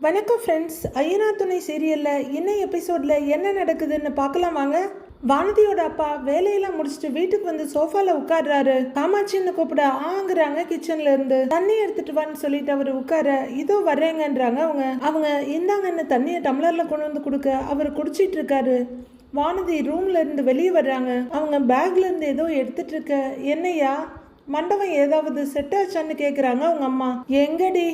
வணக்கம் ஃப்ரெண்ட்ஸ். ஐயனா துணை சீரியலில் இன்னும் எபிசோடில் என்ன நடக்குதுன்னு பார்க்கலாம் வாங்க. வானதியோட அப்பா வேலையெல்லாம் முடிச்சுட்டு வீட்டுக்கு வந்து சோஃபால உட்கார்றாரு. காமாட்சின்னு கூப்பிட ஆங்குறாங்க. கிச்சன்ல இருந்து தண்ணி எடுத்துட்டு வான்னு சொல்லிட்டு அவர் உட்கார இதோ வர்றேங்கன்றாங்க. அவங்க இந்தாங்கன்னு தண்ணியை டம்ளர்ல கொண்டு வந்து கொடுக்க அவர் குடிச்சிட்டு இருக்காரு. வானதி ரூம்ல இருந்து வெளியே வர்றாங்க. அவங்க பேக்ல இருந்து ஏதோ எடுத்துட்டு இருக்க. என்னையா மண்டபம் ஏதாவது செட் ஆச்சான்னு கேட்குறாங்க அவங்க அம்மா. எங்கடி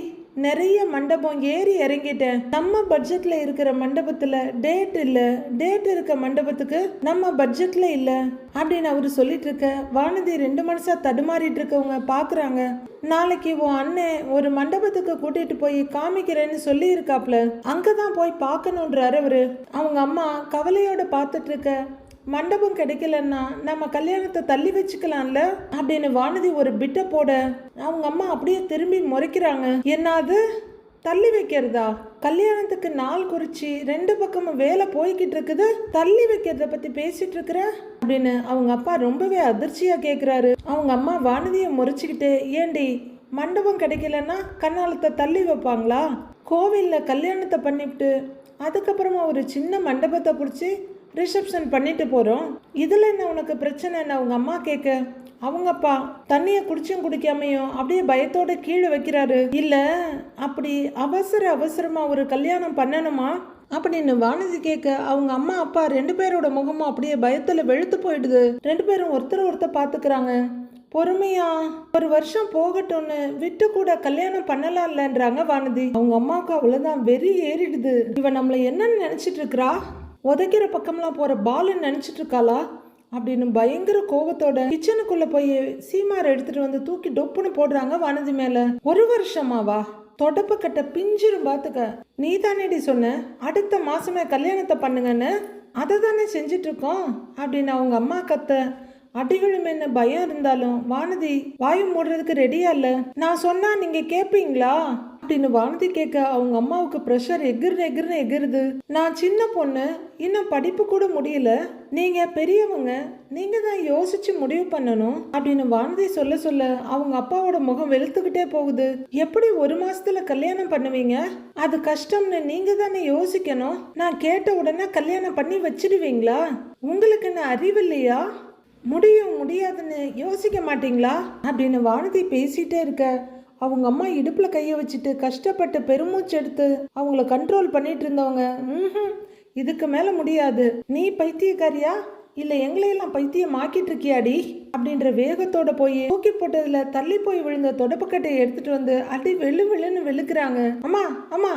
நிறைய மண்டபம் ஏறி இறங்கிட்டேன். நம்ம பட்ஜெட்ல இருக்கிற மண்டபத்துல டேட் இல்ல, டேட் இருக்க மண்டபத்துக்கு நம்ம பட்ஜெட்ல இல்ல அப்படின்னு அவரு சொல்லிட்டு இருக்க. வானதி 2 மனசா தடுமாறிட்டு இருக்கவங்க பாக்குறாங்க. நாளைக்கு உன் அண்ணன் ஒரு மண்டபத்துக்கு கூட்டிட்டு போய் காமிக்கிறேன்னு சொல்லி இருக்காப்ல, அங்கதான் போய் பார்க்கணுன்றாரு அவரு. அவங்க அம்மா கவலையோட பார்த்துட்டு இருக்க. மண்டபம் கிடைக்கலன்னா நம்ம கல்யாணத்தை தள்ளி வச்சுக்கலாம்ல அப்படின்னு வானதி ஒரு பிட்ட போட அவங்க அம்மா அப்படியே திரும்பி முறைக்கிறாங்க. என்னது தள்ளி வைக்கிறதா? கல்யாணத்துக்கு நாள் குறிச்சு 2 பக்கமும் வேலை போய்கிட்டு இருக்குது, தள்ளி வைக்கிறத பத்தி பேசிட்டு இருக்கிற அப்படின்னு அவங்க அப்பா ரொம்பவே அதிர்ச்சியா கேக்குறாரு. அவங்க அம்மா வானதியை முறைச்சுக்கிட்டு, ஏண்டி மண்டபம் கிடைக்கலன்னா கண்ணாலத்தை தள்ளி வைப்பாங்களா? கோவில்ல கல்யாணத்தை பண்ணிவிட்டு அதுக்கப்புறமா ஒரு சின்ன மண்டபத்தை பிடிச்சி ரிசப்ஷன் பண்ணிட்டு போகிறோம், இதில் என்ன உனக்கு பிரச்சனைன்னு அவங்க அம்மா கேட்க, அவங்க அப்பா தண்ணியை குடிச்சும் குடிக்காமையும் அப்படியே பயத்தோட கீழே வைக்கிறாரு. இல்லை அப்படி அவசரமாக ஒரு கல்யாணம் பண்ணணுமா அப்படின்னு வானதி கேட்க, அவங்க அம்மா அப்பா 2 பேரோட முகமும் அப்படியே பயத்தில் வெளுத்து போயிடுது. 2 பேரும் ஒருத்தர் பார்த்துக்கிறாங்க. பொறுமையா 1 வருஷம் போகட்டும்னு விட்டு கூட கல்யாணம் பண்ணலாம் இல்லைன்றாங்க வானதி. அவங்க அம்மாவுக்கு அவ்வளோதான் வெறி ஏறிடுது. இவன் நம்மளை என்னன்னு நினச்சிட்டு இருக்கிறா, உதைக்கிற பக்கம்லாம் போற பாலுன்னு நினைச்சிட்டு இருக்காளா அப்படின்னு பயங்கர கோபத்தோட கிச்சனுக்குள்ள போய் சீமாரை எடுத்துட்டு வந்து தூக்கி டொப்புன்னு போடுறாங்க வானதி மேல. 1 வருஷமாவா? தொடப்பு கட்ட பிஞ்சிரும் பாத்துக்க. நீ தானேடி சொன்ன அடுத்த மாசமே கல்யாணத்தை பண்ணுங்கன்னு, அதை தானே செஞ்சிட்டு இருக்கோம் அப்படின்னு அவங்க அம்மா கத்த. அடிகளும் என்ன பயம் இருந்தாலும் வானதி வாயு மூடுறதுக்கு ரெடியா இல்ல. நான் சொன்னா நீங்க கேப்பீங்களா அப்படின்னு வானதி கேட்க அவங்க அம்மாவுக்கு ப்ரெஷர் எகிர்னு எகிருது. நான் சின்ன பொண்ணு, இன்னும் படிப்பு கூட முடியல, நீங்க பெரியவங்க, நீங்க தான் யோசிச்சு முடிவு பண்ணணும் அப்படின்னு வானதி சொல்ல அவங்க அப்பாவோட முகம் வெளுத்துக்கிட்டே போகுது. எப்படி 1 மாசத்துல கல்யாணம் பண்ணுவீங்க? அது கஷ்டம்னு நீங்க தானே யோசிக்கணும். நான் கேட்ட உடனே கல்யாணம் பண்ணி வச்சிடுவீங்களா? உங்களுக்கு என்ன அறிவு இல்லையா? முடியாதுன்னு யோசிக்க மாட்டீங்களா அப்படின்னு வானதி பேசிட்டே இருக்க. அவங்க அம்மா இடுப்புல கையை வச்சுட்டு கஷ்டப்பட்டு பெருமூச்சு எடுத்து அவங்கள கண்ட்ரோல் பண்ணிட்டு இருந்தவங்க, இதுக்கு மேல முடியாது, நீ பைத்தியக்காரியா இல்ல எங்களையெல்லாம் பைத்தியம் ஆக்கிட்டு இருக்கியாடி அப்படின்ற வேகத்தோட போய் தூக்கி போட்டதுல தள்ளி போய் விழுந்த தொடப்புக்கட்டையை எடுத்துட்டு வந்து அடி வெளுன்னு வெளுக்குறாங்க. அம்மா அம்மா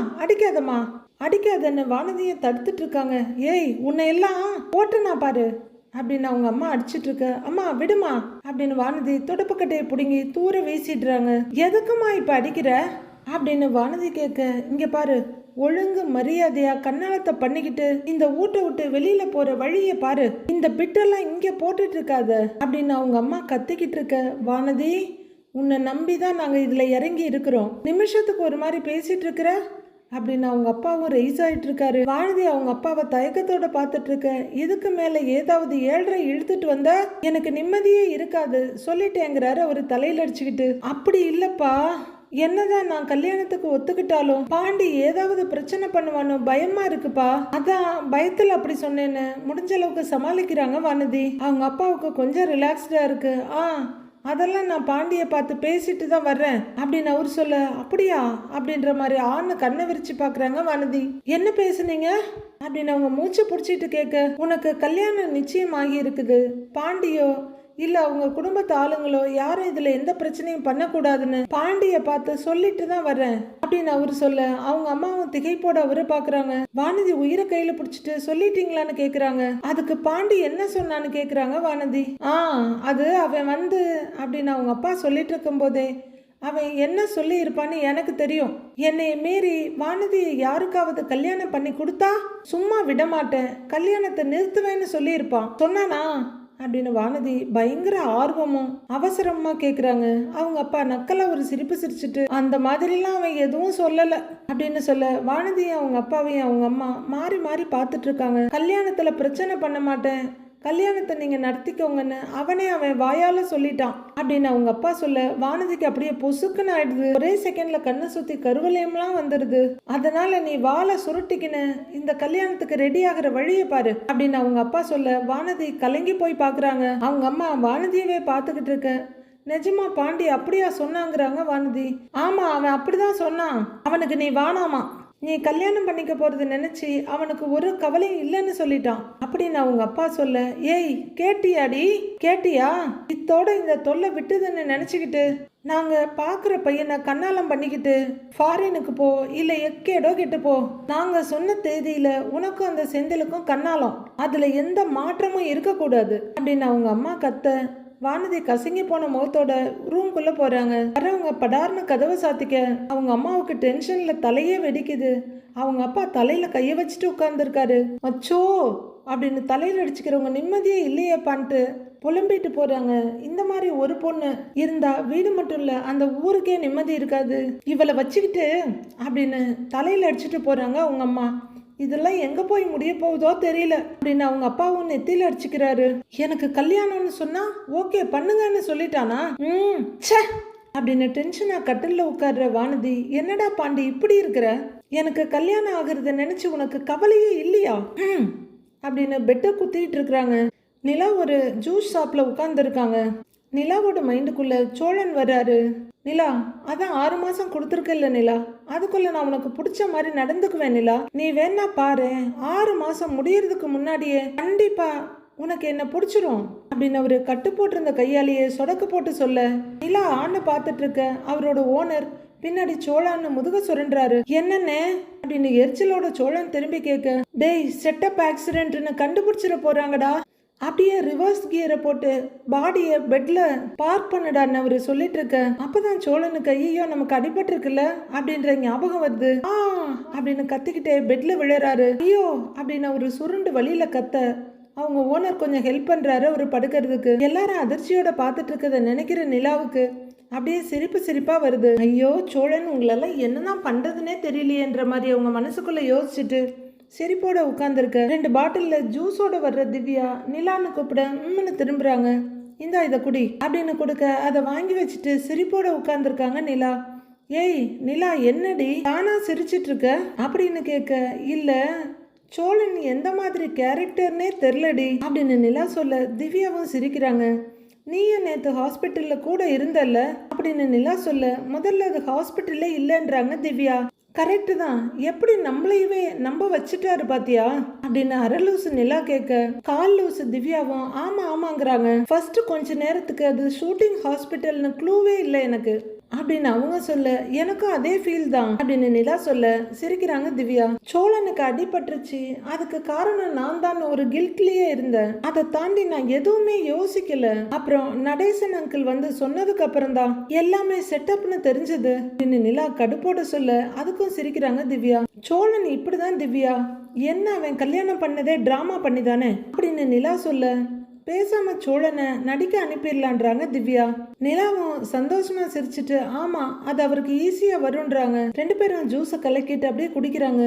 அடிக்காதன்னு வானதியை தடுத்துட்டு இருக்காங்க. ஏய் உன்னை எல்லாம் போட்டுனா பாரு அப்படின்னு அவங்க அம்மா அடிச்சிட்டு இருக்க. அம்மா விடுமா அப்படின்னு வானதி தொடப்புக்கட்டையை பிடுங்கி தூர வீசிடுறாங்க. எதுக்குமா இப்ப அடிக்கிற அப்படின்னு வானதி கேட்க, இங்க பாரு, ஒழுங்கு மரியாதையா கண்ணாலத்தை பண்ணிக்கிட்டு இந்த வீட்டை விட்டு வெளியில போற வழியை பாரு, இந்த பிட்டெல்லாம் இங்க போட்டுட்டு இருக்காத அப்படின்னு அவங்க அம்மா கத்திக்கிட்டு இருக்க. வானதி உன்னை நம்பிதான் நாங்க இதுல இறங்கி இருக்கிறோம், நிமிஷத்துக்கு ஒரு மாதிரி பேசிட்டு இருக்கிற அப்படின்னு அவங்க அப்பாவும் ரைஸ் ஆயிட்டு இருக்காரு. வானதி அவங்க அப்பாவை தயக்கத்தோட பார்த்துட்டு இருக்க. இதுக்கு மேல ஏதாவது 7:30 இழுத்துட்டு வந்தா எனக்கு நிம்மதியே இருக்காது சொல்லிட்டேங்கிறாரு அவரு தலையில அடிச்சுக்கிட்டு. அப்படி இல்லப்பா, என்னதான் நான் கல்யாணத்துக்கு ஒத்துக்கிட்டாலும் பாண்டி ஏதாவது பிரச்சனை பண்ணுவானோ பயமா இருக்குப்பா, அதான் பயத்துல அப்படி சொன்னேன்னு முடிஞ்ச அளவுக்கு சமாளிக்கிறாங்க வானதி. அவங்க அப்பாவுக்கு கொஞ்சம் ரிலாக்ஸ்டா இருக்கு. அதெல்லாம் நான் பாண்டியை பார்த்து பேசிட்டு தான் வர்றேன் அப்படின்னு அவர் சொல்ல, அப்படியா அப்படின்ற மாதிரி ஆண் கண்ணை விரிச்சு பாக்குறாங்க வானதி. என்ன பேசுனீங்க அப்படின்னு அவங்க மூச்சு பிடிச்சிட்டு கேட்க, உனக்கு கல்யாணம் நிச்சயமாகி இருக்குது, பாண்டியோ இல்ல அவங்க குடும்பத்து ஆளுங்களோ யாரும் இதுல எந்த பிரச்சனையும் பண்ணக்கூடாதுன்னு பாண்டிய பார்த்து சொல்லிட்டு தான் வர்றேன் அப்படின்னு அவரு சொல்ல, அவங்க அம்மாவும் திகைப்போட அவரை பாக்குறாங்க. வானதி உயிரை கையில பிடிச்சிட்டு சொல்லிட்டீங்களான்னு கேக்குறாங்க. அதுக்கு பாண்டி என்ன சொன்னான்னு கேக்குறாங்க வானதி. அது அவன் வந்து அப்படின்னு அவங்க அப்பா சொல்லிட்டு இருக்கும் போதே, அவன் என்ன சொல்லி இருப்பான்னு எனக்கு தெரியும், என்னை மீறி வானதியை யாருக்காவது கல்யாணம் பண்ணி கொடுத்தா சும்மா விட மாட்டேன், கல்யாணத்தை நிறுத்துவேன்னு சொல்லி இருப்பான் சொன்னானா அப்படின்னு வானதி பயங்கர ஆர்வமும் அவசரமா கேக்குறாங்க. அவங்க அப்பா நக்கலா ஒரு சிரிப்பு சிரிச்சுட்டு, அந்த மாதிரிலாம் அவன் எதுவும் சொல்லல அப்படின்னு சொல்ல, வானதியும் அவங்க அப்பாவையும் அவங்க அம்மா மாறி பார்த்துட்டு இருக்காங்க. கல்யாணத்துல பிரச்சனை பண்ண மாட்டேன், கல்யாணத்தை நீங்க நடத்திக்கோங்கன்னு அவன் வாயால சொல்லிட்டான் அப்படின்னு அவங்க அப்பா சொல்ல வானதிக்கு அப்படியே பொசுக்குன்னு ஆயிடுது. ஒரே செகண்ட்ல கண்ணை சுத்தி கருவளையம்லாம் வந்துடுது. அதனால நீ வாழை சுருட்டிக்கின்னு இந்த கல்யாணத்துக்கு ரெடி ஆகிற வழியை பாரு அப்படின்னு அவங்க அப்பா சொல்ல வானதி கலங்கி போய் பாக்குறாங்க. அவங்க அம்மா வானதியவே பார்த்துக்கிட்டு இருக்க. நிஜமா பாண்டி அப்படியா சொன்னாங்கிறாங்க வானதி. ஆமா, அவன் அப்படிதான் சொன்னான். அவனுக்கு நீ வானாமா, நீ கல்யாணம் பண்ணிக்க போறது நினைச்சு அவனுக்கு ஒரு கவலையும் இல்லைன்னு சொல்லிட்டான் அப்படின்னு அவங்க அப்பா சொல்ல, ஏய் கேட்டியாடி, கேட்டியா? இத்தோட இந்த தொல்லை விட்டுதுன்னு நினைச்சுக்கிட்டு நாங்க பாக்குற பையனை கண்ணாலம் பண்ணிக்கிட்டு ஃபாரினுக்கு போ, இல்ல எக்கேடோ கெட்டு போ. நாங்க சொன்ன தேதியில உனக்கும் அந்த செந்திலுக்கும் கண்ணாலம், அதுல எந்த மாற்றமும் இருக்கக்கூடாது அப்படின்னு அவங்க அம்மா கத்த. வானதி கசங்கி போன முகத்தோட ரூம்குள்ள போறாங்க. வரவங்க படார்னு கதவை சாத்திக்க அவங்க அம்மாவுக்கு டென்ஷன்ல தலையே வெடிக்குது. அவங்க அப்பா தலையில கைய வச்சுட்டு உட்கார்ந்துருக்காரு. அச்சோ அப்படின்னு தலையில அடிச்சுக்கிறவங்க நிம்மதியே இல்லையேப்பான்ட்டு புலம்பிட்டு போறாங்க. இந்த மாதிரி ஒரு பொண்ணு இருந்தா வீடு மட்டும் இல்ல அந்த ஊருக்கே நிம்மதி இருக்காது, இவளை வச்சுக்கிட்டு அப்படின்னு தலையில அடிச்சுட்டு போறாங்க அவங்க அம்மா. இதெல்லாம் எங்க போய் முடிய போகுதோ தெரியல அப்படின்னு அவங்க அப்பாவும் நெத்தியில அடிச்சுக்கிறாரு. எனக்கு கல்யாணம்னு சொன்னா ஓகே பண்ணுங்கன்னு சொல்லிட்டானா? ச்சே அப்படின்னு டென்ஷனா கட்டில்ல உட்கார்ற வானதி, என்னடா பாண்டி இப்படி இருக்கிற? எனக்கு கல்யாணம் ஆகுறத நினைச்சு உனக்கு கவலையே இல்லையா அப்படின்னு பெட்டை குத்திட்டு இருக்கிறாங்க. நிலா ஒரு ஜூஸ் ஷாப்ல உட்கார்ந்து இருக்காங்க. நிலாவோட மைண்டுக்குள்ள சோழன் வர்றாரு. நிலா, அதான் 6 மாசம் கொடுத்துருக்கல நிலா, அதுக்குள்ள நான் உனக்கு பிடிச்ச மாதிரி நடந்துக்குவேன் நிலா, நீ வேணா பாரு, 6 மாசம் முடியறதுக்கு முன்னாடியே கண்டிப்பா உனக்கு என்ன பிடிச்சிரும் அப்படின்னு அவரு கட்டு போட்டிருந்த கையாலேயே சொடக்கு போட்டு சொல்ல, நிலா ஆண்ணை பார்த்துட்டு இருக்க அவரோட ஓனர் பின்னாடி சோழான்னு முதுக சுரண்டாரு. என்னன்னு அப்படின்னு எரிச்சலோட சோழன் திரும்பி கேட்க, டேய் செட்டப் ஆக்சிடென்ட்னு கண்டுபிடிச்சிட போறாங்கடா, அப்படியே ரிவர்ஸ் கியரை போட்டு பாடியை பெட்ல பார்க் பண்ணுடான்னு அவரு சொல்லிட்டு இருக்க. அப்பதான் சோழனுக்கு ஐயோ நமக்கு அடிபட்டு இருக்குல்ல அப்படின்ற ஞாபகம் வருது. அப்படின்னு கத்திக்கிட்டே பெட்ல விழுறாரு. ஐயோ அப்படின்னு அவரு சுருண்டு வழியில கத்த அவங்க ஓனர் கொஞ்சம் ஹெல்ப் பண்றாரு அவரு படுக்கிறதுக்கு. எல்லாரும் அதிர்ச்சியோட பார்த்துட்டு இருக்கத நினைக்கிற நிலாவுக்கு அப்படியே சிரிப்பா வருது. ஐயோ சோழன் உங்களெல்லாம் என்னதான் பண்றதுன்னே தெரியலையேன்ற மாதிரி அவங்க மனசுக்குள்ள யோசிச்சுட்டு சிரிப்போட உட்கார்ந்துருக்க. 2 பாட்டில்ல ஜூஸோட வர்ற திவ்யா நிலான்னு கூப்பிட திரும்புறாங்க. இந்தா இதை குடி அப்படின்னு கொடுக்க அதை வாங்கி வச்சுட்டு சிரிப்போட உட்கார்ந்துருக்காங்க நிலா. ஏய் நிலா என்னடி தானா சிரிச்சிட்டு இருக்க அப்படின்னு கேட்க, இல்ல சோழன் எந்த மாதிரி கேரக்டர்னே தெரிலடி அப்படின்னு நிலா சொல்ல திவ்யாவும் சிரிக்கிறாங்க. நீயும் நேற்று ஹாஸ்பிட்டல்ல கூட இருந்தல்ல அப்படின்னு நிலா சொல்ல, முதல்ல அது ஹாஸ்பிட்டல்ல இல்லைன்றாங்க திவ்யா. கரெக்டு தான், எப்படி நம்மளையவே நம்ப வச்சுட்டாரு பாத்தியா அப்படின்னு அரலூசு நிலா கேட்க, கால் லூசு திவ்யாவும் ஆமாங்கிறாங்க. ஃபர்ஸ்ட் கொஞ்ச நேரத்துக்கு அது ஷூட்டிங் ஹாஸ்பிட்டல்னு க்ளூவே இல்லை எனக்கு அப்படின்னு அவங்க சொல்ல, எனக்கும் அதே ஃபீல் தான் அப்படின்னு நிலா சொல்ல சிரிக்கிறாங்க திவ்யா. சோழனுக்கு அடிபட்டுருச்சு, அதுக்கு காரணம் நான் தான் ஒரு கில்ட்லயே இருந்தேன், அதை தாண்டி நான் எதுவுமே யோசிக்கல. அப்புறம் நடேசன் அங்கிள் வந்து சொன்னதுக்கு அப்புறம் தான் எல்லாமே செட்டப்னு தெரிஞ்சது அப்படின்னு நிலா கடுப்போட சொல்ல அதுக்கும் சிரிக்கிறாங்க திவ்யா. சோழன் இப்படிதான் திவ்யா, என்ன அவன் கல்யாணம் பண்ணதே டிராமா பண்ணிதானே அப்படின்னு நிலா சொல்ல, பேசாம சோழனை நடிக்க அனுப்பிடலான்றாங்க திவ்யா. நிலாவும் சந்தோஷமா சிரிச்சுட்டு ஆமா அது அவருக்கு ஈஸியா வரும்ன்றாங்க. 2 பேரும் ஜூஸை கலக்கிட்டு அப்படியே குடிக்கிறாங்க.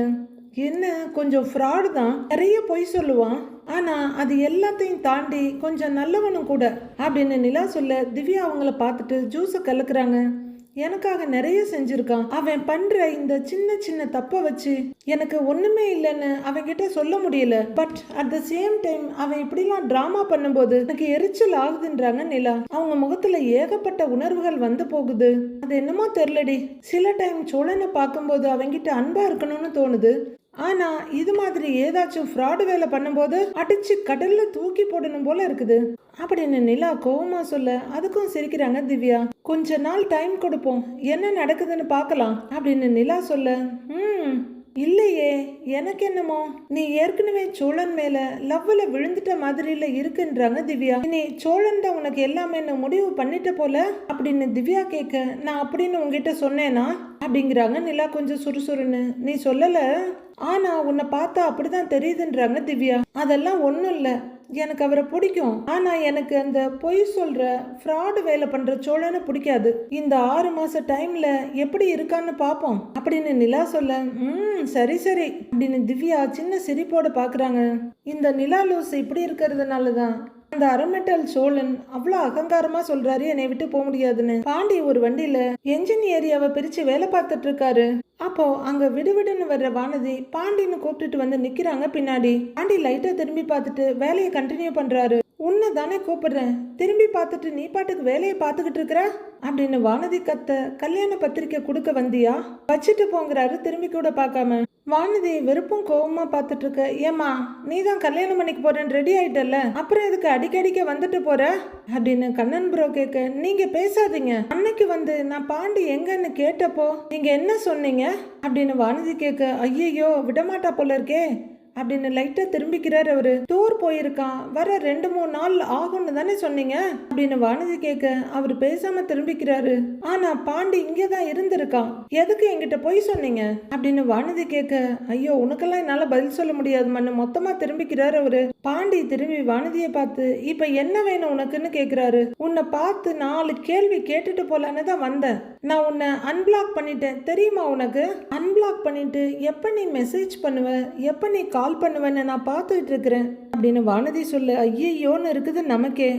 என்ன கொஞ்சம் ஃப்ராடு தான், நிறைய பொய் சொல்லுவான், ஆனா அது எல்லாத்தையும் தாண்டி கொஞ்சம் நல்லவனும் கூட அப்படின்னு நிலா சொல்ல திவ்யா அவங்கள பார்த்துட்டு ஜூஸை கலக்குறாங்க. எனக்காக நிறைய செஞ்சிருக்கான், அவன் பண்ற இந்த சின்ன தப்ப வச்சு எனக்கு ஒண்ணுமே இல்லைன்னு அவன்கிட்ட சொல்ல முடியல. But at the same time அவன் இப்படிலாம் டிராமா பண்ணும்போது எனக்கு எரிச்சல் ஆகுதுன்றாங்க நிலா. அவங்க முகத்துல ஏகப்பட்ட உணர்வுகள் வந்து போகுது. அது என்னமோ தெரியலடி, சில டைம் சோழனை பார்க்கும்போது அவன்கிட்ட அன்பா இருக்கணும்னு தோணுது, ஆனா இது மாதிரி ஏதாச்சும் ஃப்ராடு வேலை பண்ணும்போது அடிச்சு கடல்ல தூக்கி போடணும் போல இருக்குது அப்படின்னு நிலா கோவமா சொல்ல அதுக்கும் சிரிக்கிறாங்க திவ்யா. கொஞ்ச நாள் டைம் கொடுப்போம், என்ன நடக்குதுன்னு பார்க்கலாம் அப்படின்னு நிலா சொல்ல, இல்லையே எனக்கு என்னமோ நீ ஏற்கனவே சோழன் மேல லவ்ல விழுந்துட்ட மாதிரில இருக்குன்றாங்க திவ்யா. நீ சோழன் தான் உனக்கு எல்லாமே முடிவு பண்ணிட்ட போல அப்படின்னு திவ்யா கேட்க, நான் அப்படின்னு உங்ககிட்ட சொன்னேனா அப்படிங்கிறாங்க நிலா கொஞ்சம் சுறுசுறுன்னு. நீ சொல்லல, ஆனா உன்னை பார்த்தா அப்படிதான் தெரியுதுன்றாங்க திவ்யா. அதெல்லாம் ஒண்ணும் இல்ல, எனக்கு அவரை பிடிக்கும். ஆனா எனக்கு அந்த பொய் சொல்ற ஃப்ராடு வேலை பண்ற சோழனை பிடிக்காது. இந்த 6 மாச டைம்ல எப்படி இருக்கான்னு பாப்போம் அப்படின்னு நிலா சொல்ல, சரி சரி அப்படின்னு திவ்யா சின்ன சிரிப்போட பாக்குறாங்க. இந்த நிலா லூஸ் இப்படி இருக்கிறதுனாலதான் அந்த அரமெட்டல் சோழன் அவ்வளோ அகங்காரமா சொல்றாரு என்னை விட்டு போக முடியாதுன்னு. பாண்டி ஒரு வண்டியில என்ஜின் ஏரியாவை பிரிச்சு வேலை பார்த்துட்டு இருக்காரு. அப்போ அங்க விடுவிடுன்னு வர்ற வானதி பாண்டின்னு கூப்பிட்டுட்டு வந்து நிக்கிறாங்க பின்னாடி. பாண்டி லைட்டா திரும்பி பார்த்துட்டு வேலையை கண்டினியூ பண்றாரு. உன்னை தானே கூப்பிடுறேன், திரும்பி பார்த்துட்டு நீ பாட்டுக்கு வேலையை பார்த்துக்கிட்டு இருக்கிற அப்படின்னு வானதி கத்த. கல்யாண பத்திரிக்கை கொடுக்க வந்தியா, வச்சுட்டு போங்கிறாரு திரும்பி கூட பார்க்காம. வானதி வெறுப்பும் கோவமா பார்த்துட்டு இருக்க. ஏமா நீ தான் கல்யாணம் பண்ணிக்க போறேன்னு ரெடி ஆயிட்டல்ல, அப்புறம் எதுக்கு அடிக்கடிக்க வந்துட்டு போற அப்படின்னு கண்ணன் ப்ரோ கேட்க. நீங்க பேசாதீங்க, அன்னைக்கு வந்து நான் பாண்டி எங்கன்னு கேட்டப்போ நீங்க என்ன சொன்னீங்க அப்படின்னு வானதி கேட்க. ஐயையோ விடமாட்டா போல இருக்கே அப்படின்னு லைட்டா திரும்பிக்கிறார் அவரு. டூர் போயிருக்கான், வர 2-3 நாள் ஆகும்னு தானே சொன்னீங்க அப்படின்னு வானதி கேட்க. அவரு பேசாம திரும்பிக்கிறாரு. ஆனா பாண்டி இங்கதான் இருந்திருக்கான், எதுக்கு என்கிட்ட போய் சொன்னீங்க அப்படின்னு வானதி கேட்க. ஐயோ உனக்கெல்லாம் என்னால பதில் சொல்ல முடியாதுன்னு மொத்தமா திரும்பிக்கிறாரு அவரு. பாண்டி திரும்பி வானதியை பார்த்து, இப்ப என்ன வேணும் உனக்குன்னு கேக்குறாரு. உன்னை பார்த்து 4 கேள்வி கேட்டுட்டு போலான்னு தான் வந்தேன். நான் உன்னை அன்பிளாக் பண்ணிட்டேன் தெரியுமா உனக்கு? அன்பிளாக் பண்ணிட்டு எப்ப நீ மெசேஜ் பண்ணுவ, எப்ப நீ கால் பண்ணுவேன்னு நான் பார்த்துட்டு இருக்கிறேன் அப்படின்னு வானதி சொல்ல. ஐயோன்னு இருக்குது நமக்கே.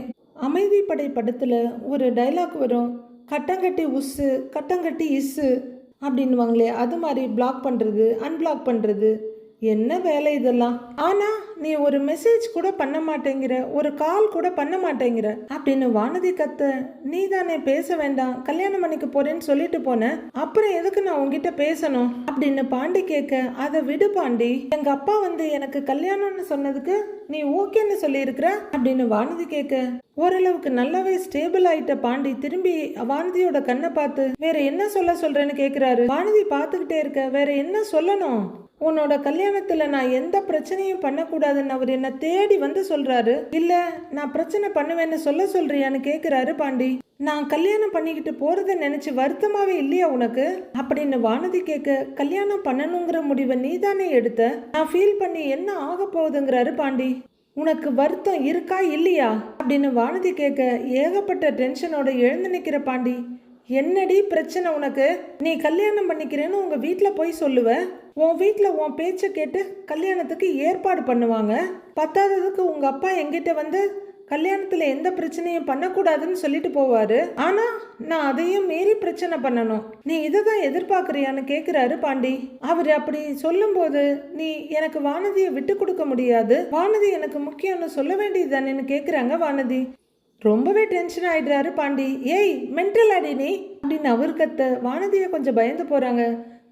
அமைதிப்படை படத்துல ஒரு டைலாக் வரும், கட்டங்கட்டி உஸ்ஸு கட்டங்கட்டி இஸ்ஸு அப்படின்வாங்களே, அது மாதிரி பிளாக் பண்றது அன்பிளாக் பண்றது என்ன வேலை இதெல்லாம். ஆனா நீ ஒரு மெசேஜ் கூட பண்ண மாட்டேங்கிற, ஒரு கால் கூட பண்ண மாட்டேங்கிற அப்படின்னு வானதி கத்த. நீ தானே பேச வேண்டாம் கல்யாணம் பண்ணிக்க போறேன்னு சொல்லிட்டு போன, அப்புறம் எதுக்கு நான் உங்ககிட்ட பேசணும் அப்படின்னு பாண்டி கேட்க. அதை விடு பாண்டி, எங்க அப்பா வந்து எனக்கு கல்யாணம்னு சொன்னதுக்கு நீ ஓகேன்னு சொல்லி இருக்கிற அப்படின்னு வானதி கேட்க. ஓரளவுக்கு நல்லாவே ஸ்டேபிள் ஆயிட்ட பாண்டி திரும்பி வானதியோட கண்ணை பார்த்து, வேற என்ன சொல்றேன்னு கேக்குறாரு. வானதி பார்த்துக்கிட்டே இருக்க. வேற என்ன சொல்லணும்? உன்னோட கல்யாணத்துல நான் எந்த பிரச்சனையும் பண்ணக்கூடாதுன்னு அவர் என்ன தேடி வந்து சொல்றாரு. இல்ல நான் பிரச்சனை பண்ணுவேன்னு சொல்றியான்னு கேக்குறாரு பாண்டி. நான் கல்யாணம் பண்ணிக்கிட்டு போறத நினைச்சு வருத்தமாவே இல்லையா உனக்கு அப்படின்னு வானதி கேட்க. கல்யாணம் பண்ணணுங்கிற முடிவை நீ தானே எடுத்த, நான் ஃபீல் பண்ணி என்ன ஆக போகுதுங்கிறாரு பாண்டி. உனக்கு வருத்தம் இருக்கா இல்லையா அப்படின்னு வானதி கேட்க. ஏகப்பட்ட டென்ஷனோட எழுந்து நிக்கிற பாண்டி. என்னடி பிரச்சனை உனக்கு? நீ கல்யாணம் பண்ணிக்கிறேன்னு உங்க வீட்டுல போய் சொல்லுவ, உன் வீட்டுல உன் பேச்ச கேட்டு கல்யாணத்துக்கு ஏற்பாடு பண்ணுவாங்க. பத்தாததுக்கு உங்க அப்பா எங்கிட்ட வந்து கல்யாணத்துல எந்த பிரச்சனையும் பண்ணக்கூடாதுன்னு சொல்லிட்டு போவாரு. ஆனா நான் அதையும் மீறி பிரச்சனை பண்ணணும், நீ இதைதான் எதிர்பார்க்கறியான்னு கேக்குறாரு பாண்டி. அவரு அப்படி சொல்லும் போது, நீ எனக்கு வானதியை விட்டு கொடுக்க முடியாது, வானதி எனக்கு முக்கியம்னு சொல்ல வேண்டியது தானேன்னு கேக்குறாங்க வானதி. ரொம்பவே டென்ஷன் ஆயிடுறாரு பாண்டி. ஏய் மென்டல் அடி நீ அப்படின்னு அவர் கத்த. வானதியை கொஞ்சம் பயந்து போறாங்க.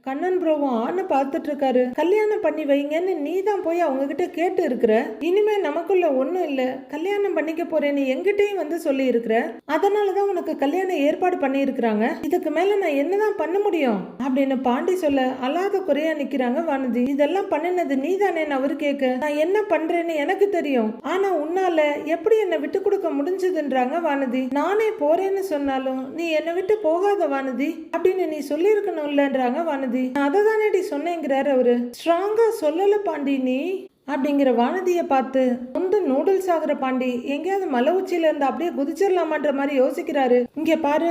கண்ணன் ப்ரோவும் ஆன்னு பார்த்துட்டு இருக்காரு. கல்யாணம் பண்ணி வைங்கன்னு நீ தான் போய் அவங்க கிட்ட கேட்டு இருக்கிற, இனிமே நமக்குள்ள ஒன்றும் இல்லை, கல்யாணம் பண்ணிக்க போறேன்னு எங்கிட்டையும் வந்து சொல்லி இருக்கிற, அதனாலதான் உனக்கு கல்யாணம் ஏற்பாடு பண்ணி இருக்கிறாங்க, இதுக்கு மேல நான் என்னதான் பண்ண முடியும் அப்படின்னு பாண்டி சொல்ல. அல்லாத குறையா நிக்கிறாங்க வானதி. இதெல்லாம் பண்ணினது நீ தானேன்னு அவரு கேட்க. நான் என்ன பண்றேன்னு எனக்கு தெரியும், ஆனா உன்னால எப்படி என்னை விட்டு கொடுக்க முடிஞ்சதுன்றாங்க வானதி. நானே போறேன்னு சொன்னாலும் நீ என்னை விட்டு போகாத வானதி அப்படின்னு நீ சொல்லி இருக்கணும்லன்றாங்க வானதி. அதை தானே சொன்னேங்கிறாரு அவரு. ஸ்ட்ராங்கா சொல்லல பாண்டி நீ அப்படிங்கிற வானதியை பார்த்து வந்து நூடுல்ஸ் ஆகுற பாண்டி எங்கேயாவது மலை உச்சியில இருந்து அப்படியே குதிச்சிடலாமான்ற மாதிரி யோசிக்கிறாரு. இங்க பாரு,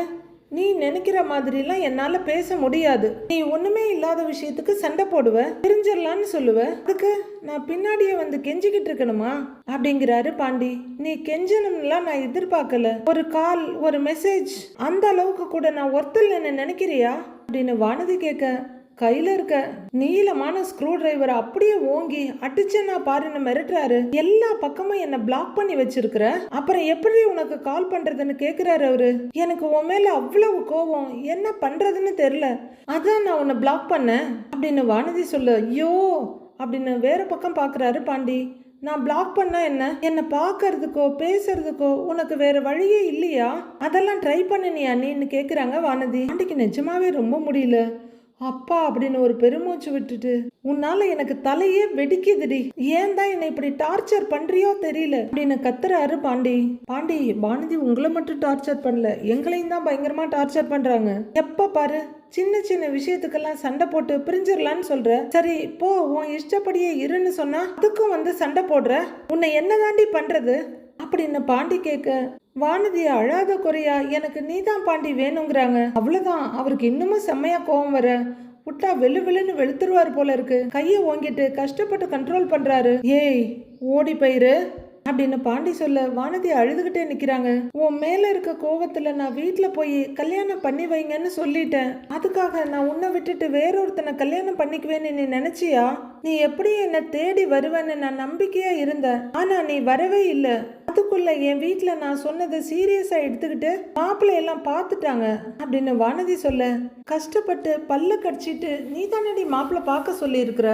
நீ நினைக்கிற மாதிரிலாம் என்னால பேச முடியாது, நீ ஒண்ணுமே இல்லாத விஷயத்துக்கு சண்டை போடுவ, பிரிஞ்சிடலான்னு சொல்லுவ, அதுக்கு நான் பின்னாடியே வந்து கெஞ்சிக்கிட்டு இருக்கணுமா அப்படிங்கிறாரு பாண்டி. நீ கெஞ்சணும்லாம் நான் எதிர்பார்க்கல, ஒரு கால் ஒரு மெசேஜ் அந்த அளவுக்கு கூட நான் ஒருத்தல் என்ன நினைக்கிறியா அப்படின்னு வானதி கேட்க. கையில இருக்க நீளமான ஸ்க்ரூ டிரைவரை அப்படியே ஓங்கி அடிச்சேன்னா பாருன்னு மிரட்டுறாரு. எல்லா பக்கமும் என்ன பிளாக் பண்ணி வச்சிருக்கிற, அப்புறம் எப்படி உனக்கு கால் பண்றதுன்னு கேக்குறாரு அவரு. எனக்கு உன் மேல அவ்வளவு கோபம், என்ன பண்றதுன்னு தெரியல, அதான் நான் உன்னை பிளாக் பண்ணேன் அப்படின்னு வானதி சொல்ல. ஐயோ அப்படின்னு வேற பக்கம் பாக்குறாரு பாண்டி. நான் பிளாக் பண்ணா என்ன பாக்குறதுக்கோ பேசுறதுக்கோ உனக்கு வேற வழியே இல்லையா, அதெல்லாம் ட்ரை பண்ணினியா நீன்னு கேக்குறாங்க வானதி. பாண்டிக்கு நிஜமாவே ரொம்ப முடியல. அப்பா அப்படின்னு ஒரு பெருமூச்சு விட்டுட்டு, உன்னால எனக்கு தலையே வெடிக்குதுடி, ஏன் தான் என்னை இப்படி டார்ச்சர் பண்றியோ தெரியல அப்படின்னு கத்துறாரு பாண்டி. பாண்டி வானதி உங்களை மட்டும் டார்ச்சர் பண்ணல, எங்களையும் தான் பயங்கரமா டார்ச்சர் பண்றாங்க. எப்ப பாரு சின்ன சின்ன விஷயத்துக்கெல்லாம் சண்டை போட்டு பிரிஞ்சிடலான்னு சொல்ற. சரி போ, உன் இஷ்டப்படியே இருன்னு சொன்னா அதுக்கும் வந்து சண்டை போடுற. உன்னை என்ன தாண்டி பண்றது அப்படின்னு பாண்டி கேட்க, வானதி அழாத குறையா எனக்கு நீதான் பாண்டி வேணுங்கிறாங்க. அவ்வளவுதான். அவருக்கு இன்னமும் செம்மையா கோவம் வர, விட்டா வெளு வெளுன்னு வெளுத்துருவாரு போல இருக்கு. கையை ஓங்கிட்டு கஷ்டப்பட்டு கண்ட்ரோல் பண்றாரு. ஏய் ஓடி போயிரு அப்படின்னு பாண்டி சொல்ல, வானதி அழுதுகிட்டே நிக்கிறாங்க. உன் மேல இருக்க கோவத்துல நான் வீட்டுல போய் கல்யாணம் பண்ணி வைங்கன்னு சொல்லிட்டேன். அதுக்காக நான் உன்னை விட்டுட்டு வேறொருத்தனை கல்யாணம் பண்ணிக்குவேன்னு நீ நினைச்சியா? நீ எப்படி என்ன தேடி வருவேன்னு நான் நம்பிக்கையா இருந்தேன். ஆனா நீ வரவே இல்லை. அதுக்குள்ள என் வீட்டுல நான் சொன்னதை சீரியஸா எடுத்துக்கிட்டு மாப்பிள்ளை எல்லாம் பார்த்துட்டாங்க அப்படின்னு வானதி சொல்ல, கஷ்டப்பட்டு பல்ல கடிச்சிட்டு நீ தானடி மாப்பிள்ளை பார்க்க சொல்லி இருக்கிற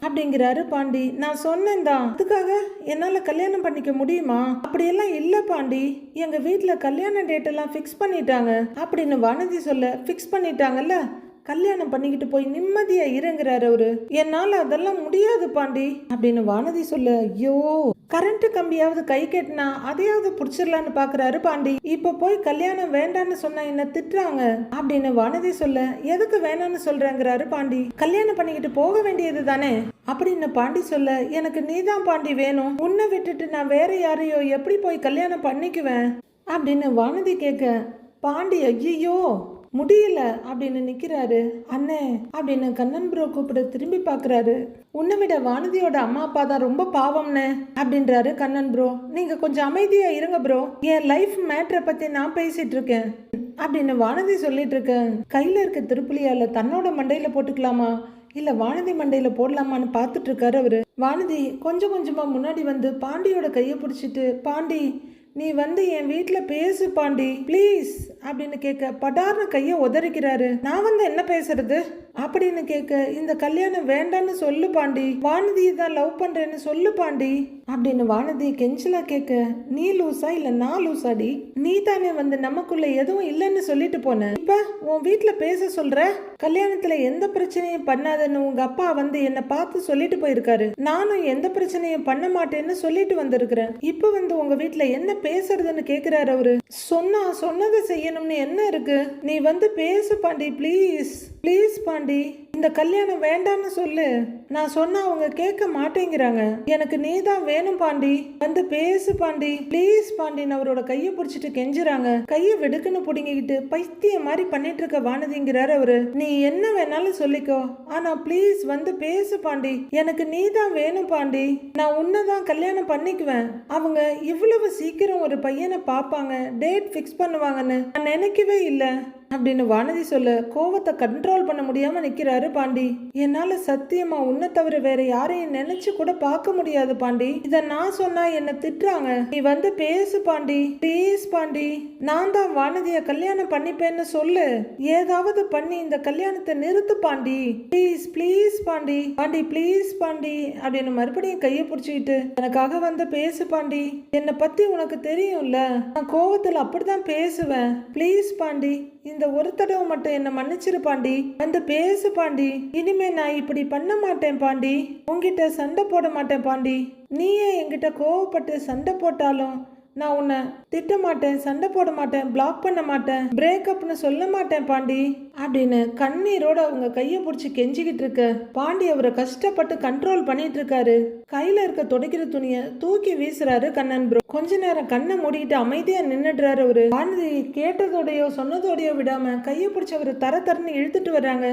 அப்படிங்கிறாரு பாண்டி. நான் சொன்னேன் தான், அதுக்காக என்னால கல்யாணம் பண்ணிக்க முடியுமா? அப்படியெல்லாம் இல்ல பாண்டி, எங்க வீட்டுல கல்யாண டேட் எல்லாம் ஃபிக்ஸ் பண்ணிட்டாங்க அப்படின்னு வானதி சொல்ல, ஃபிக்ஸ் பண்ணிட்டாங்கல்ல, கல்யாணம் பண்ணிக்கிட்டு போய் நிம்மதியா இருங்கிறாரு அவரு. என்னால அதெல்லாம் முடியாது பாண்டி அப்படின்னு வானதி சொல்ல, ஐயோ கரண்ட் கம்பியாவது கை கட்டினா அதையாவது புடிச்சிடலான்னு பாக்குறாரு பாண்டி. இப்ப போய் கல்யாணம் வேண்டான்னு சொன்னா என்ன திட்டுறாங்க அப்படின்னு வானதி சொல்ல, எதுக்கு வேணான்னு சொல்றேங்கிறாரு பாண்டி. கல்யாணம் பண்ணிக்கிட்டு போக வேண்டியது தானே அப்படின்னு பாண்டி சொல்ல, எனக்கு நீதான் பாண்டி வேணும். உன்னை விட்டுட்டு நான் வேற யாரையோ எப்படி போய் கல்யாணம் பண்ணிக்குவேன் அப்படின்னு வானதி கேட்க, பாண்டி ஐயோ முடியல அப்படின்னு நிக்கிறாரு. அண்ணே அப்படின்னு கண்ணன் ப்ரோ கூப்பிட திரும்பி பாக்குறாரு. உன்னை விட வானதியோட அம்மா அப்பா தான் ரொம்ப பாவம்னு அப்படின்றாரு கண்ணன் ப்ரோ. நீங்க கொஞ்சம் அமைதியா இருங்க ப்ரோ, என் லைஃப் மேட்டரை பத்தி நான் பேசிட்டு இருக்கேன் அப்படின்னு வானதி சொல்லிட்டு இருக்கேன். கையில இருக்க திருப்புலியால தன்னோட மண்டையில போட்டுக்கலாமா இல்ல வானதி மண்டையில போடலாமான்னு பாத்துட்டு இருக்காரு அவரு. வானதி கொஞ்சம் கொஞ்சமா முன்னாடி வந்து பாண்டியோட கையை பிடிச்சிட்டு, பாண்டி நீ வந்து என் வீட்டுல பேசு பாண்டி ப்ளீஸ் அப்படின்னு கேட்க, படார்னு கையை உதறிக்கிறாரு. நான் வந்து என்ன பேசுறது அப்படின்னு கேட்க, இந்த கல்யாணம் வேண்டான்னு சொல்லு பாண்டி, வானதியை தான் லவ் பண்றேன்னு சொல்லு பாண்டி அப்படின்னு வானதி கெஞ்சலா கேட்க, நீ லூசா இல்ல நான் லூசாடி? நீ தானே வந்து நமக்குள்ள எதுவும் இல்லைன்னு சொல்லிட்டு போன, இப்ப உன் வீட்டுல பேச சொல்ற? கல்யாணத்துல எந்த பிரச்சனையும் பண்ணாதன்னு உங்க அப்பா வந்து என்ன பார்த்து சொல்லிட்டு போயிருக்காரு. நானும் எந்த பிரச்சனையும் பண்ண மாட்டேன்னு சொல்லிட்டு வந்திருக்கிறேன். இப்ப வந்து உங்க வீட்டுல என்ன பேசுறதுன்னு கேக்குறாரு அவரு. சொன்னதை செய்யணும்னு என்ன இருக்கு? நீ வந்து பேசு பாண்டி ப்ளீஸ் ப்ளீஸ் பாண்டி, இந்த கல்யாணம் வேண்டாம்னு சொல்லு. நான் சொன்னா அவங்க கேட்க மாட்டேங்கிறாங்க. எனக்கு நீ தான் வேணும் பாண்டி, வந்து பேசு பாண்டி ப்ளீஸ் பாண்டின்னு அவரோட கையை பிடிச்சிட்டு கெஞ்சுறாங்க. கையை வெடுக்குன்னு புடுங்கிக்கிட்டு பைத்தியம் மாதிரி பண்ணிட்டு இருக்க வானதிங்கிறாரு அவரு. நீ என்ன வேணாலும் சொல்லிக்கோ, ஆனா ப்ளீஸ் வந்து பேசு பாண்டி, எனக்கு நீ தான் வேணும் பாண்டி, நான் உன்னதான் கல்யாணம் பண்ணிக்குவேன். அவங்க இவ்வளவு சீக்கிரம் ஒரு பையனை பார்ப்பாங்க, டேட் ஃபிக்ஸ் பண்ணுவாங்கன்னு நான் நினைக்கவே இல்லை அப்படின்னு வானதி சொல்ல, கோவத்தை கண்ட்ரோல் பண்ண முடியாம நிக்கிறாரு பாண்டி. என்னால சத்தியமா உன்னை தவிர வேற யாரையும் நினைச்சு கூட பார்க்க முடியாது பாண்டி. இத நான் சொன்னா என்ன திட்டுறாங்க. நீ வந்து பேசு பாண்டி ப்ளீஸ் பாண்டி, நான் தான் வானதிய கல்யாணம் பண்ணிப்பேன்னு சொல்லு. ஏதாவது பண்ணி இந்த கல்யாணத்தை நிறுத்து Pandi please please Pandi, Pandi please Pandi அப்படின்னு மறுபடியும் கையை பிடிச்சிக்கிட்டு, எனக்காக வந்து பேசு பாண்டி, என்னை பத்தி உனக்கு தெரியும்ல, நான் கோவத்துல அப்படிதான் பேசுவேன். ப்ளீஸ் பாண்டி, இந்த ஒரு தடவை மட்டும் என்ன மன்னிச்சிரு பாண்டி, வந்து பேசு பாண்டி, இனிமே நான் இப்படி பண்ண மாட்டேன் பாண்டி, உன்கிட்ட சண்டை போட மாட்டேன் பாண்டி, நீயே என்கிட்ட கோவப்பட்டு சண்டை போட்டாலும் நான் உன்னை திட்ட மாட்டேன், சண்டை போட மாட்டேன், பிளாக் பண்ண மாட்டேன், பிரேக்கப்னு சொல்ல மாட்டேன் பாண்டி அப்படின்னு கண்ணீரோட அவங்க கையை பிடிச்சி கெஞ்சிக்கிட்டு இருக்க பாண்டி அவரை கஷ்டப்பட்டு கண்ட்ரோல் பண்ணிட்டு இருக்காரு. கையில இருக்க துடைக்கிற துணியை தூக்கி வீசுறாரு கண்ணன் ப்ரோ. கொஞ்ச நேரம் கண்ணை மூடிட்டு அமைதியா நின்னுடுறாரு அவரு. வானதி கேட்டதோடையோ சொன்னதோடையோ விடாம கையை பிடிச்சி அவரு தரன்னு இழுத்துட்டு வர்றாங்க.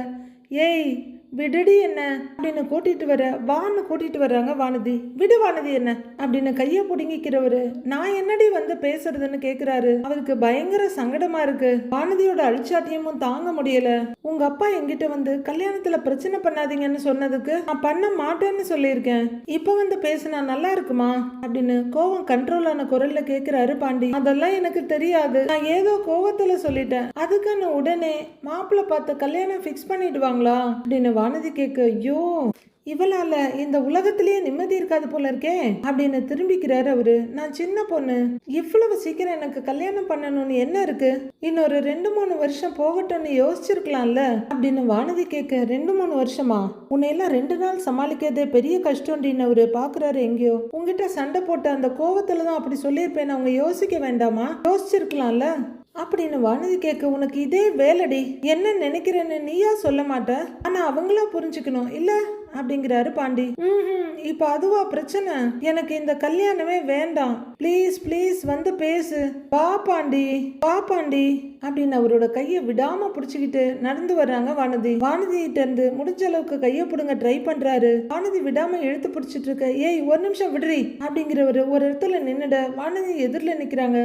ஏய் விடுடி என்ன அப்படின்னு கூட்டிட்டு வர, வான்னு கூட்டிட்டு வர்றாங்க வானதி. விடு வானதி என்ன அப்படின்னு கைய புடுங்கிக்கிறவரு, நான் என்னடி வந்து பேசுறதுன்னு கேக்குறாரு. அவருக்கு பயங்கர சங்கடமா இருக்கு. வானதியோட அழிச்சாட்டியமும் தாங்க முடியல. உங்க அப்பா என்கிட்ட வந்து கல்யாணத்துல பிரச்சனை பண்ணாதீங்கன்னு சொன்னதுக்கு நான் பண்ண மாட்டேன்னு சொல்லியிருக்கேன், இப்ப வந்து பேசினா நல்லா இருக்குமா அப்படின்னு கோவம் கண்ட்ரோல் ஆன குரல்ல கேக்குறாரு பாண்டி. அதெல்லாம் எனக்கு தெரியாது, நான் ஏதோ கோவத்துல சொல்லிட்டேன், அதுக்கான உடனே மாப்பிள்ளை பார்த்து கல்யாணம் ஃபிக்ஸ் பண்ணிடுவாங்களா அப்படின்னு வானதி கேட்க, ஐயோ இவளால இந்த உலகத்திலேயே நிம்மதி இருக்காது போல இருக்கே அப்படின்னு திரும்பிக்கிறாரு அவரு. நான் சின்ன பொண்ணு, இவ்வளவு சீக்கிரம் எனக்கு கல்யாணம் பண்ணணும்னு என்ன இருக்கு, இன்னொரு 2-3 வருஷம் போகட்டும்னு யோசிச்சிருக்கலாம்ல அப்படின்னு வானதி கேட்க, 2-3 வருஷமா? உன்னையெல்லாம் 2 நாள் சமாளிக்கிறதே பெரிய கஷ்டம்னு அவரு பாக்குறாரு. எங்கேயோ உங்ககிட்ட சண்டை போட்ட அந்த கோவத்துலதான் அப்படி சொல்லியிருப்பேன், அவங்க யோசிக்க வேண்டாமா? யோசிச்சிருக்கலாம்ல. அப்படின்னு வானதி கேட்க, உனக்கு இதே வேலடி, என்ன நினைக்கிறேன்னு நீயா சொல்ல மாட்ட, ஆனா அவங்களா புரிஞ்சுக்கணும் இல்ல அப்படிங்கிறாரு பாண்டி. இப்ப அதுவா பிரச்சனை? எனக்கு இந்த கல்யாணமே வேண்டாம், ப்ளீஸ் ப்ளீஸ் வந்து பேசு, வா பாண்டி வா பாண்டி அப்படின்னு அவரோட கையை விடாம புடிச்சுக்கிட்டு நடந்து வர்றாங்க வானதி. வானதிகிட்ட இருந்து முடிஞ்ச அளவுக்கு கையை பிடுங்க ட்ரை பண்றாரு. வானதி விடாம இழுத்து பிடிச்சிட்டு இருக்க, ஏய் ஒரு நிமிஷம் விடுறி அப்படிங்கிறவரு ஒரு இடத்துல நின்னுட வானதி எதிரில் நிக்கிறாங்க.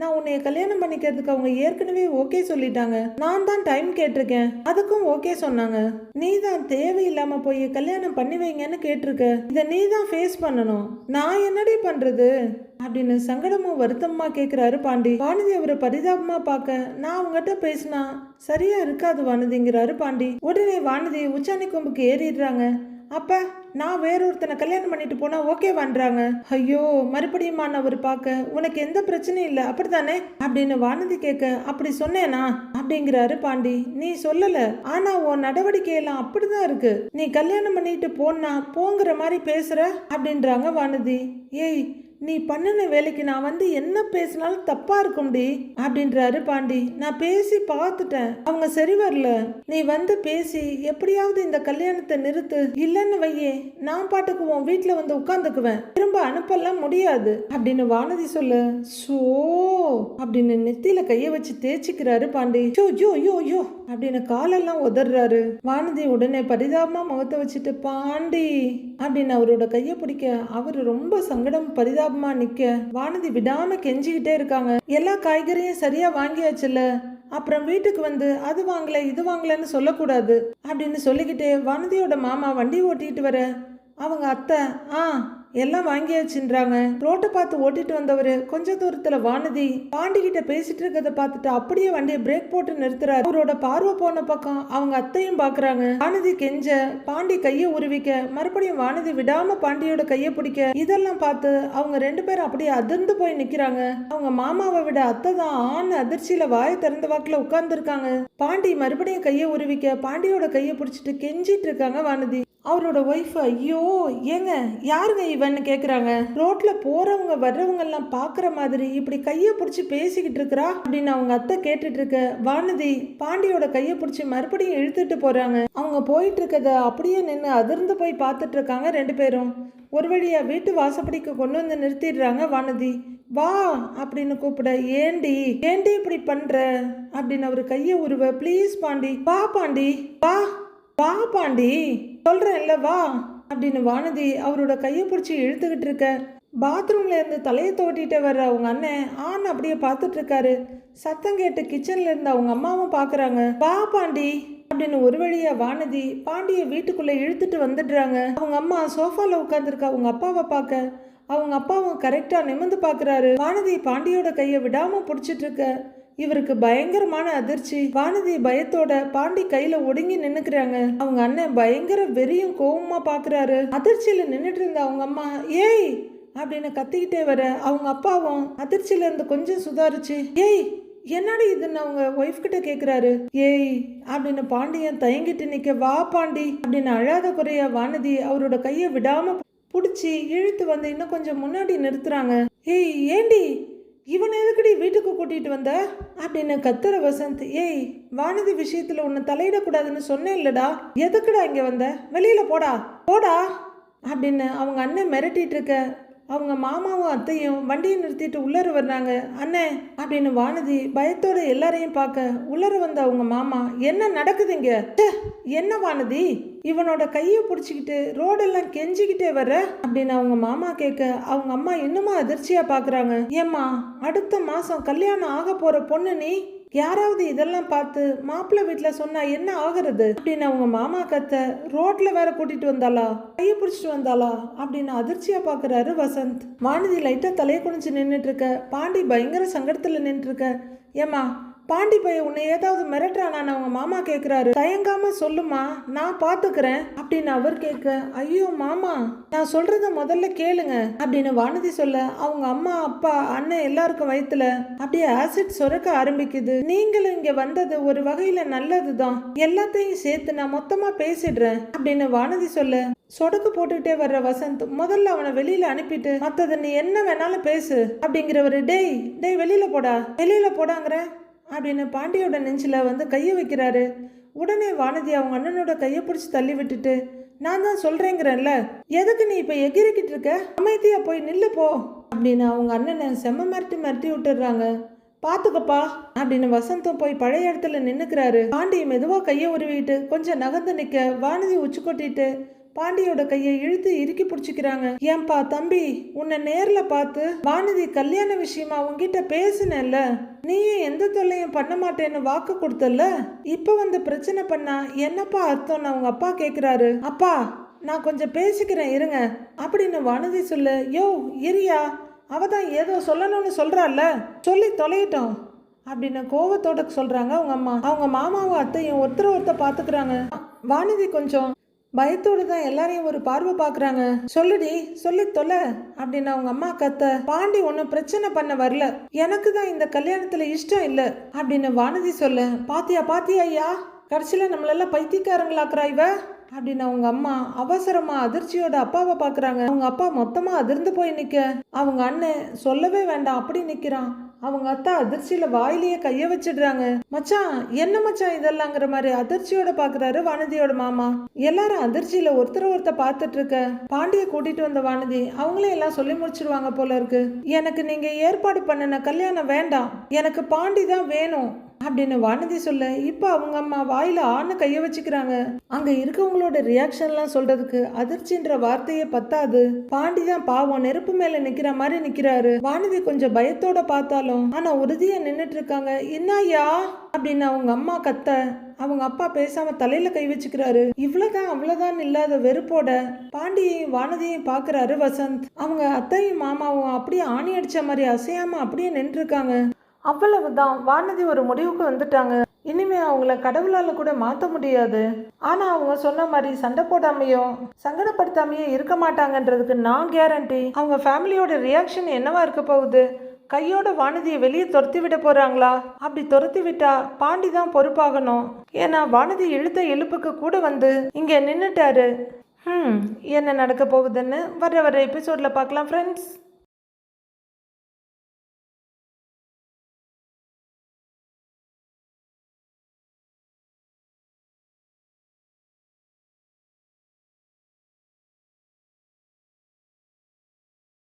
நான் உன்னைய கல்யாணம் பண்ணிக்கிறதுக்கு அவங்க ஏற்கனவே ஓகே சொல்லிட்டாங்க, நான் தான் டைம் கேட்டிருக்கேன், அதுக்கும் ஓகே சொன்னாங்க, நீ தான் தேவையில்லாம போய் கல்யாணம் பண்ணி வைங்கன்னு கேட்டிருக்க, இதை நீ தான் ஃபேஸ் பண்ணணும், நான் என்னடி பண்றது அப்படின்னு சங்கடமும் வருத்தமா கேட்கிறாரு பாண்டி. வானதி அவரை பரிதாபமா பார்க்க, நான் அவங்ககிட்ட பேசினா சரியா இருக்காது வானதிங்கிறாரு பாண்டி. உடனே வானதி உச்சாணி கொம்புக்கு ஏறிடுறாங்க. அப்ப நான் வேறொருத்தனை கல்யாணம் பண்ணிட்டு போனா ஓகே பண்றாங்க, ஐயோ மறுபடியும் அவர் பார்க்க, உனக்கு எந்த பிரச்சனையும் இல்லை அப்படித்தானே அப்படின்னு வானதி கேட்க, அப்படி சொன்னேனா அப்படிங்கிறாரு பாண்டி. நீ சொல்லல, ஆனா உன் நடவடிக்கையெல்லாம் அப்படிதான் இருக்கு, நீ கல்யாணம் பண்ணிட்டு போனா போங்கிற மாதிரி பேசுற அப்படின்றாங்க வானதி. ஏய் நீ பண்ணின வேலைக்கு நான் வந்து என்ன பேசினாலும் தப்பா இருக்கும்டி அப்படின்றாரு பாண்டி. நான் பேசி பார்த்துட்டேன், அவங்க சரி வரல, நீ வந்து பேசி எப்படியாவது இந்த கல்யாணத்தை நிறுத்து, இல்லைன்னு வையே நான் பாட்டுக்கு உன் வீட்டுல வந்து உட்காந்துக்குவேன், திரும்ப அனுப்பலாம் முடியாது அப்படின்னு வானதி சொல்ல, சோ அப்படின்னு நெத்தியில கைய வச்சு தேய்ச்சிக்கிறாரு பாண்டி. யோ யோ யோ யோ அப்படின்னு காலெல்லாம் உதறாரு. வானதி உடனே பரிதாபமா முகத்தை வச்சுட்டு, பாண்டி அப்படின்னு அவரோட கைய பிடிக்க, அவரு ரொம்ப சங்கடம் பரிதாபமா நிக்க, வானதி விடாம கெஞ்சிக்கிட்டே இருக்காங்க. எல்லா காய்கறியும் சரியா வாங்கியாச்சுல்ல, அப்புறம் வீட்டுக்கு வந்து அது வாங்கல இது வாங்கலன்னு சொல்லக்கூடாது அப்படின்னு சொல்லிக்கிட்டே வானதியோட மாமா வண்டி ஓட்டிட்டு வர, அவங்க அத்தை எல்லாம் வாங்கியாச்சுன்றாங்க. ரோட்டை பார்த்து ஓட்டிட்டு வந்தவரு கொஞ்ச தூரத்துல வானதி பாண்டி கிட்ட பேசிட்டு இருக்கிறத பார்த்துட்டு அப்படியே வண்டியை பிரேக் போட்டு நிறுத்துறாரு. அவரோட பார்வை போன பக்கம் அவங்க அத்தையும் பாக்குறாங்க. வானதி கெஞ்ச, பாண்டி கையை உருவிக்க, மறுபடியும் வானதி விடாம பாண்டியோட கையை பிடிக்க, இதெல்லாம் பார்த்து அவங்க ரெண்டு பேரும் அப்படியே அதிர்ந்து போய் நிக்கிறாங்க. அவங்க மாமாவை விட அத்தை தான் ஆண் அதிர்ச்சியில வாயை திறந்த வாக்குல உட்கார்ந்து இருக்காங்க. பாண்டி மறுபடியும் கையை உருவிக்க, பாண்டியோட கையை பிடிச்சிட்டு கெஞ்சிட்டு இருக்காங்க வானதி. அவரோட ஒய்ஃப், ஐயோ ஏங்க யாருங்க இவன்னு கேக்குறாங்க. ரோட்ல போறவங்க வர்றவங்க எல்லாம் பாக்குற மாதிரி இப்படி கைய பிடிச்சி பேசிக்கிட்டு இருக்கிறா அப்படின்னு அவங்க அத்தை கேட்டுட்டு இருக்க, வானதி பாண்டியோட கைய பிடிச்சி மறுபடியும் இழுத்துட்டு போறாங்க. அவங்க போயிட்டு இருக்கத அப்படியே நின்று அதிர்ந்து போய் பார்த்துட்டு இருக்காங்க ரெண்டு பேரும். ஒரு வழியா வீட்டு வாசப்படிக்கு கொண்டு வந்து நிறுத்திடுறாங்க வானதி. வா அப்படின்னு கூப்பிட, ஏண்டி ஏண்டி இப்படி பண்ற அப்படின்னு அவரு கைய உருவ, ப்ளீஸ் பாண்டி வா பாண்டி வா வா பாண்டி சொல்றேன்ல வா அப்படின்னு வானதி அவரோட கையை பிடிச்சி இழுத்துக்கிட்டு இருக்க, பாத்ரூம்ல இருந்து தலையை தோட்டிட்டு வர்ற அவங்க அண்ணன் அப்படியே பார்த்துட்டு இருக்காரு. சத்தம் கேட்டு கிச்சன்ல இருந்து அவங்க அம்மாவும் பாக்குறாங்க. வா பாண்டி அப்படின்னு ஒரு வழியா வானதி பாண்டிய வீட்டுக்குள்ள இழுத்துட்டு வந்துடுறாங்க. அவங்க அம்மா சோஃபால உட்காந்துருக்க அவங்க அப்பாவை பார்க்க, அவங்க அப்பாவும் கரெக்டா நிமிர்ந்து பாக்குறாரு. வானதி பாண்டியோட கையை விடாம பிடிச்சிட்டு இருக்க, இவருக்கு பயங்கரமான அதிர்ச்சி. வானதி பயத்தோட பாண்டி கையில ஒடுங்கி நின்னுக்கிறாங்க. அவங்க அண்ணன் பயங்கர வெறியும் கோவமா பாக்குறாரு. அதிர்ச்சியில நின்னுட்டு இருந்த அவங்க அம்மா ஏய் அப்படின்னு கத்திக்கிட்டே வர, அவங்க அப்பாவும் அதிர்ச்சியில இருந்து கொஞ்சம் சுதாரிச்சு, ஏய் என்னடி இதுன்னு அவங்க ஒய்ஃப் கிட்ட கேக்குறாரு. ஏய் அப்படின்னு பாண்டியன் தயங்கிட்டு நிக்க, வா பாண்டி அப்படின்னு அழாத குறைய வானதி அவரோட கையை விடாம புடிச்சு இழுத்து வந்து இன்னும் கொஞ்சம் முன்னாடி நிறுத்துறாங்க. ஏய் ஏண்டி இவன் எதுக்கடி வீட்டுக்கு கூட்டிட்டு வந்த அப்படின்னு கத்துற வசந்த். ஏய் வானதி விஷயத்துல உன்னை தலையிடக்கூடாதுன்னு சொன்னேன் இல்லடா, எதுக்குடா இங்க வந்த, வெளியில போடா போடா அப்படின்னு அவங்க அண்ணன் மிரட்டிட்டு இருக்க, அவங்க மாமாவும் அத்தையும் வண்டியை நிறுத்திட்டு உள்ளர வர்றாங்க. அண்ணே அப்படின்னு வானதி பயத்தோட எல்லாரையும் பார்க்க, உள்ளர வந்த அவங்க மாமா, என்ன நடக்குதுங்க, என்ன வானதி இவனோட கையை பிடிச்சிக்கிட்டு ரோடெல்லாம் கெஞ்சிக்கிட்டே வர்ற அப்படின்னு அவங்க மாமா கேட்க, அவங்க அம்மா இன்னுமா அதிர்ச்சியா பாக்குறாங்க. ஏம்மா அடுத்த மாசம் கல்யாணம் ஆக போற பொண்ணு நீ, யாராவது இதெல்லாம் பார்த்து மாப்பிள்ளை வீட்டுல சொன்னா என்ன ஆகுறது அப்படின்னு அவங்க மாமா கத்த, ரோட்ல வேற கூட்டிட்டு வந்தாளா, கைய பிடிச்சிட்டு வந்தாளா அப்படின்னு அதிர்ச்சியா பாக்குறாரு வசந்த். வானதி லைட்டா தலையை குனிஞ்சு நின்றுட்டு இருக்க, பாண்டி பயங்கர சங்கடத்துல நின்று இருக்க, ஏமா பாண்டி பையன் உன்னை ஏதாவது மிரட்டுறானான்னு அவங்க மாமா கேட்குறாரு. தயங்காம சொல்லுமா நான் பாத்துக்கிறேன் அப்படின்னு அவர் கேட்க, ஐயோ மாமா நான் சொல்றத முதல்ல கேளுங்க அப்படின்னு வானதி சொல்ல, அவங்க அம்மா அப்பா அண்ணன் எல்லாருக்கும் வயித்துல அப்படியே ஆசிட் சுரக்க ஆரம்பிக்குது. நீங்களும் இங்க வந்தது ஒரு வகையில நல்லதுதான், எல்லாத்தையும் சேர்த்து நான் மொத்தமா பேசிடுறேன் அப்படின்னு வானதி சொல்ல, சொடக்கு போட்டுக்கிட்டே வர்ற வசந்த் முதல்ல அவனை வெளியில அனுப்பிட்டு மத்தது நீ என்ன வேணாலும் பேசு அப்படிங்கிறவரு, டேய் டேய் வெளியில போடாங்கிற அப்படின்னு பாண்டியோட நெஞ்சில் வந்து கையை வைக்கிறாரு. உடனே வானதி அவங்க அண்ணனோட கையை பிடிச்சி தள்ளி விட்டுட்டு, நான் தான் சொல்றேங்கிறேன்ல, எதுக்கு நீ இப்போ எகிரிக்கிட்டு இருக்க, அமைதியா போய் நில்லு போ அப்படின்னு அவங்க அண்ணனை செம்ம மிரட்டி மிரட்டி விட்டுடுறாங்க. பாத்துக்கப்பா அப்படின்னு வசந்தும் போய் பழைய இடத்துல நின்னுக்கிறாரு. பாண்டி மெதுவா கையை உருவிட்டு கொஞ்சம் நகர்ந்து நிக்க வானதி உச்சி கொட்டிட்டு பாண்டியோட கையை இழுத்து இறுக்கி பிடிச்சிக்கிறாங்க. ஏன்பா தம்பி, உன்னை நேர்ல பார்த்து வானதி கல்யாண விஷயமா உங்ககிட்ட பேசுனேன்ல, நீயே எந்த தொல்லையும் பண்ண மாட்டேன்னு வாக்கு கொடுத்தல, இப்ப வந்து பிரச்சனை பண்ணா என்னப்பா அர்த்தம்னு அவங்க அப்பா கேக்குறாரு. அப்பா நான் கொஞ்சம் பேசிக்கிறேன் இருங்க அப்படின்னு வானதி சொல்ல, யோ இரியா, அவதான் ஏதோ சொல்லணும்னு சொல்றாள்ல, சொல்லி தொலையிட்டோம் அப்படின்னு கோவத்தோட சொல்றாங்க அவங்க அம்மா. அவங்க மாமாவும் அத்தையும் ஒருத்தர் பாத்துக்கிறாங்க. வானதி கொஞ்சம் பயத்தோடு தான் எல்லாரையும் ஒரு பார்வை பார்க்குறாங்க. சொல்லுடி, சொல்லி தொலை அப்படின்னு அவங்க அம்மா கத்த. பாண்டி ஒன்றும் பிரச்சனை பண்ண வரல, எனக்கு தான் இந்த கல்யாணத்துல இஷ்டம் இல்லை அப்படின்னு வானதி சொல்ல. பாத்தியா ஐயா, கடைசியில நம்மளெல்லாம் பைத்தியக்காரங்களாக்குறா இவ அப்படின்னு அவங்க அம்மா அவசரமா அதிர்ச்சியோட அப்பாவை பாக்குறாங்க. அவங்க அப்பா மொத்தமா அதிர்ந்து போய் நிக்க, அவங்க அண்ணன் சொல்லவே வேண்டாம் அப்படி நிக்கிறான். அவங்க அத்தா அதிர்ச்சியில வாயிலேயே கைய வச்சிடுறாங்க. மச்சான் என்ன மச்சான் இதெல்லாங்கிற மாதிரி அதிர்ச்சியோட பாக்குறாரு வானதியோட மாமா. எல்லாரும் அதிர்ச்சியில ஒருத்தர் பார்த்துட்டு இருக்க பாண்டிய கூட்டிட்டு வந்த வானதி அவங்களே எல்லாம் சொல்லி முடிச்சிருவாங்க போல இருக்கு. எனக்கு நீங்க ஏற்பாடு பண்ணின கல்யாணம் வேண்டாம், எனக்கு பாண்டி தான் வேணும் அப்படின்னு வானதி சொல்ல, இப்ப அவங்க அம்மா வாயில ஆணை கைய வச்சுக்கிறாங்க. அங்க இருக்கவங்களோட ரியாக்ஷன்லாம் சொல்றதுக்கு அதிர்ச்சின்ற வார்த்தையே பத்தாது. பாண்டி தான் பாவம் நெருப்பு மேல நிக்கிற மாதிரி நிக்கிறாரு. வானதி கொஞ்சம் பயத்தோட பார்த்தாலும் ஆனா உறுதியா நின்னுட்டு இருக்காங்க. என்னய்யா அப்படின்னு அவங்க அம்மா கத்த, அவங்க அப்பா பேசாம தலையில கை வச்சுக்கிறாரு. இவ்வளவுதான் அவ்வளவுதான் இல்லாத வெறுப்போட பாண்டியையும் வானதியையும் பாக்குறாரு வசந்த். அவங்க அத்தையும் மாமாவும் அப்படியே ஆணி அடிச்ச மாதிரி அசையாம அப்படியே நின்று இருக்காங்க. அவ்வளவுதான், வானதி ஒரு முடிவுக்கு வந்துட்டாங்க. இனிமே அவங்கள கடவுளால கூட மாற்ற முடியாது. ஆனா அவங்க சொன்ன மாதிரி சண்டை போடாமையோ சங்கடப்படுத்தாமையோ இருக்க மாட்டாங்கன்றதுக்கு நான் கேரண்டி. அவங்க ஃபேமிலியோட ரியாக்ஷன் என்னவா இருக்க போகுது? கையோட வானதியை வெளியே துரத்தி விட போறாங்களா? அப்படி துரத்தி விட்டா பாண்டி தான் பொறுப்பாகணும். ஏன்னா வானதி இழுத்த இழுப்புக்கு கூட வந்து இங்க நின்னுட்டாரு. என்ன நடக்க போகுதுன்னு வர எபிசோட்ல பார்க்கலாம் ஃப்ரெண்ட்ஸ்.